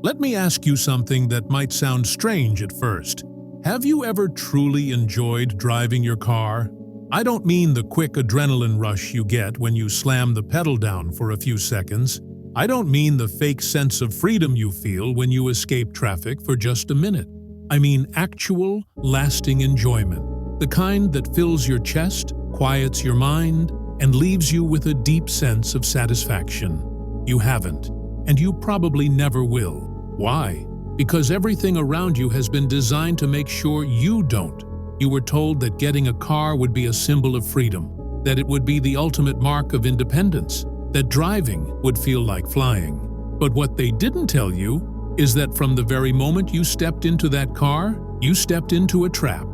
Let me ask you something that might sound strange at first. Have you ever truly enjoyed driving your car? I don't mean the quick adrenaline rush you get when you slam the pedal down for a few seconds. I don't mean the fake sense of freedom you feel when you escape traffic for just a minute. I mean actual, lasting enjoyment. The kind that fills your chest, quiets your mind, and leaves you with a deep sense of satisfaction. You haven't, and you probably never will. Why? Because everything around you has been designed to make sure you don't. You were told that getting a car would be a symbol of freedom, that it would be the ultimate mark of independence, that driving would feel like flying. But what they didn't tell you is that from the very moment you stepped into that car, you stepped into a trap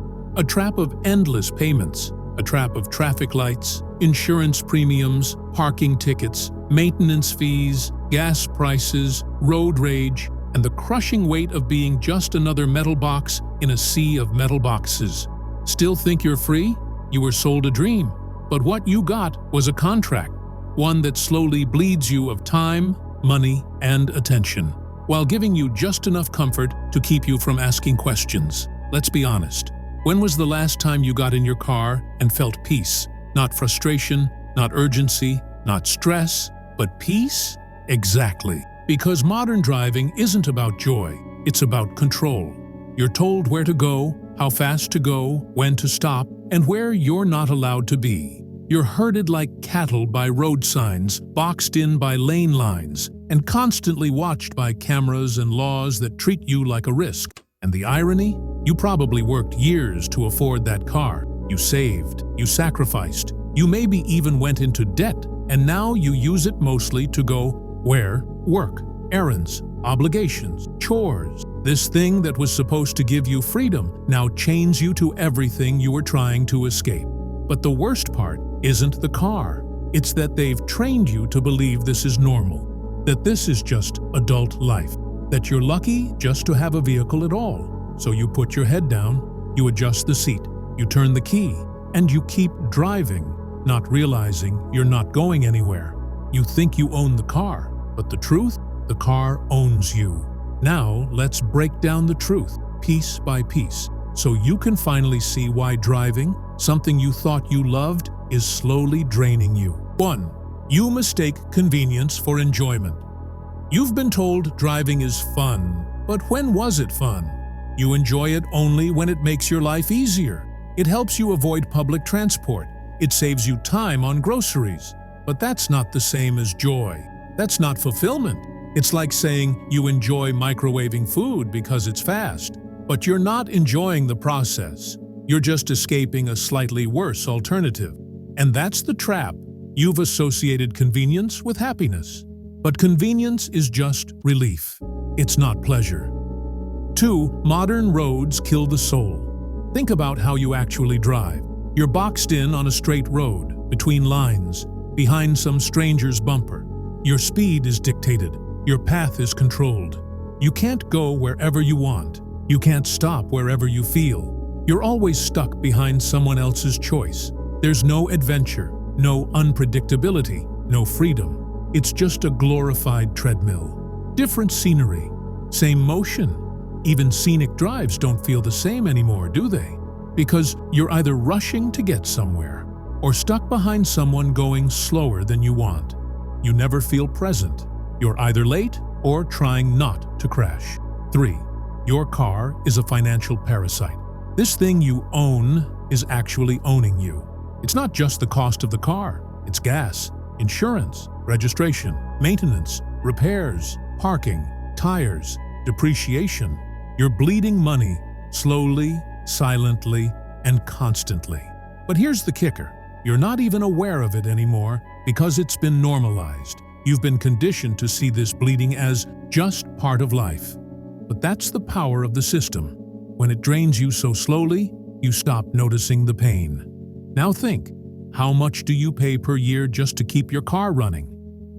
of endless payments, a trap of traffic lights, insurance premiums, parking tickets, maintenance fees, gas prices, road rage, and the crushing weight of being just another metal box in a sea of metal boxes. Still think you're free? You were sold a dream. But what you got was a contract, one that slowly bleeds you of time, money, and attention, while giving you just enough comfort to keep you from asking questions. Let's be honest. When was the last time you got in your car and felt peace? Not frustration, not urgency, not stress, but peace? Exactly. Because modern driving isn't about joy, it's about control. You're told where to go, how fast to go, when to stop, and where you're not allowed to be. You're herded like cattle by road signs, boxed in by lane lines, and constantly watched by cameras and laws that treat you like a risk. And the irony? You probably worked years to afford that car. You saved, you sacrificed, you maybe even went into debt, and now you use it mostly to go where? Work, errands, obligations, chores. This thing that was supposed to give you freedom now chains you to everything you were trying to escape. But the worst part isn't the car. It's that they've trained you to believe this is normal, that this is just adult life, that you're lucky just to have a vehicle at all. So you put your head down, you adjust the seat, you turn the key, and you keep driving, not realizing you're not going anywhere. You think you own the car, but the truth? The car owns you. Now, let's break down the truth, piece by piece, so you can finally see why driving, something you thought you loved, is slowly draining you. 1. You mistake convenience for enjoyment. You've been told driving is fun, but when was it fun? You enjoy it only when it makes your life easier. It helps you avoid public transport. It saves you time on groceries. But that's not the same as joy. That's not fulfillment. It's like saying you enjoy microwaving food because it's fast, but you're not enjoying the process. You're just escaping a slightly worse alternative. And that's the trap. You've associated convenience with happiness. But convenience is just relief. It's not pleasure. 2. Modern roads kill the soul. Think about how you actually drive. You're boxed in on a straight road, between lines, behind some stranger's bumper. Your speed is dictated. Your path is controlled. You can't go wherever you want. You can't stop wherever you feel. You're always stuck behind someone else's choice. There's no adventure, no unpredictability, no freedom. It's just a glorified treadmill. Different scenery, same motion. Even scenic drives don't feel the same anymore, do they? Because you're either rushing to get somewhere or stuck behind someone going slower than you want. You never feel present. You're either late or trying not to crash. 3. Your car is a financial parasite. This thing you own is actually owning you. It's not just the cost of the car. It's gas, insurance, registration, maintenance, repairs, parking, tires, depreciation. You're bleeding money, slowly, silently, and constantly. But here's the kicker. You're not even aware of it anymore because it's been normalized. You've been conditioned to see this bleeding as just part of life. But that's the power of the system. When it drains you so slowly, you stop noticing the pain. Now think, how much do you pay per year just to keep your car running?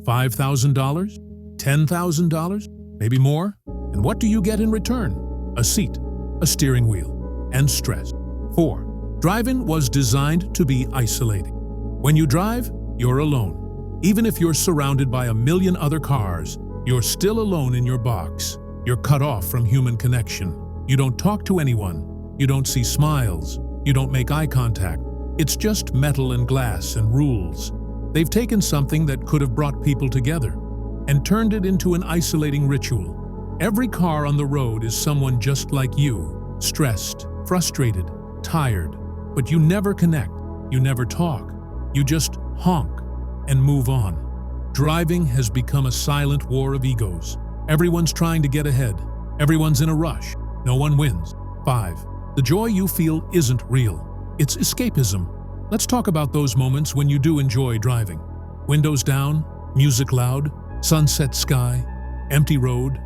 $5,000? $10,000? Maybe more? And what do you get in return? A seat, a steering wheel, and stress. 4. Driving was designed to be isolating. When you drive, you're alone. Even if you're surrounded by a million other cars, you're still alone in your box. You're cut off from human connection. You don't talk to anyone. You don't see smiles. You don't make eye contact. It's just metal and glass and rules. They've taken something that could have brought people together and turned it into an isolating ritual. Every car on the road is someone just like you, stressed, frustrated, tired, but you never connect, you never talk, you just honk and move on. Driving has become a silent war of egos. Everyone's trying to get ahead. Everyone's in a rush. No one wins. 5. The joy you feel isn't real. It's escapism. Let's talk about those moments when you do enjoy driving. Windows down, music loud, sunset sky, empty road.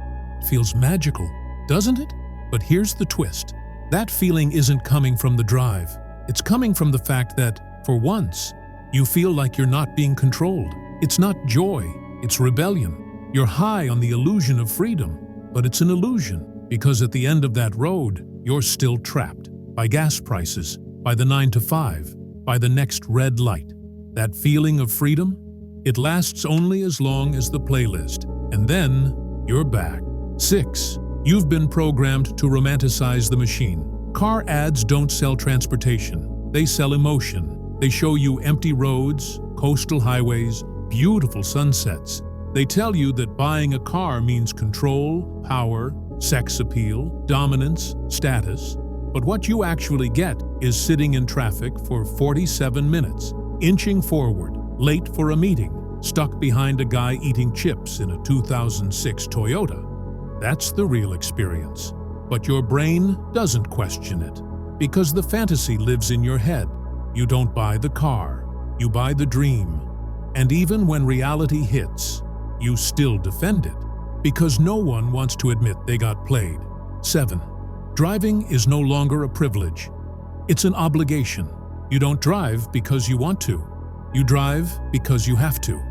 Feels magical, doesn't it? But here's the twist. That feeling isn't coming from the drive. It's coming from the fact that, for once, you feel like you're not being controlled. It's not joy, it's rebellion. You're high on the illusion of freedom, but it's an illusion because at the end of that road, you're still trapped by gas prices, by the 9 to 5, by the next red light. That feeling of freedom? It lasts only as long as the playlist, and then you're back. 6. You've been programmed to romanticize the machine. Car ads don't sell transportation. They sell emotion. They show you empty roads, coastal highways, beautiful sunsets. They tell you that buying a car means control, power, sex appeal, dominance, status. But what you actually get is sitting in traffic for 47 minutes, inching forward, late for a meeting, stuck behind a guy eating chips in a 2006 Toyota. That's the real experience. But your brain doesn't question it, because the fantasy lives in your head. You don't buy the car, you buy the dream. And even when reality hits, you still defend it, because no one wants to admit they got played. 7. Driving is no longer a privilege. It's an obligation. You don't drive because you want to. You drive because you have to.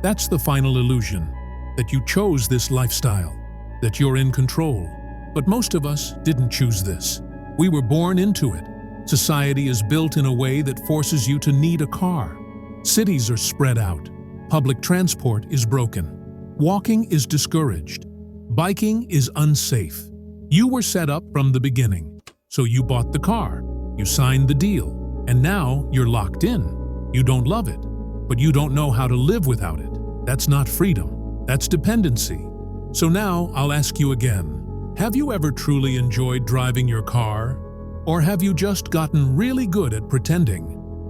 That's the final illusion, that you chose this lifestyle, that you're in control. But most of us didn't choose this. We were born into it. Society is built in a way that forces you to need a car. Cities are spread out. Public transport is broken. Walking is discouraged. Biking is unsafe. You were set up from the beginning. So you bought the car. You signed the deal. And now you're locked in. You don't love it, but you don't know how to live without it. That's not freedom. That's dependency. So now I'll ask you again. Have you ever truly enjoyed driving your car? Or have you just gotten really good at pretending?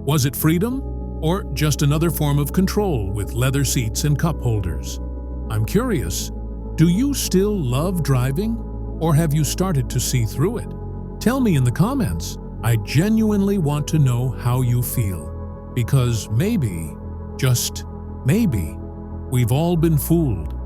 Was it freedom? Or just another form of control with leather seats and cup holders? I'm curious, do you still love driving? Or have you started to see through it? Tell me in the comments. I genuinely want to know how you feel. Because maybe, just maybe, we've all been fooled.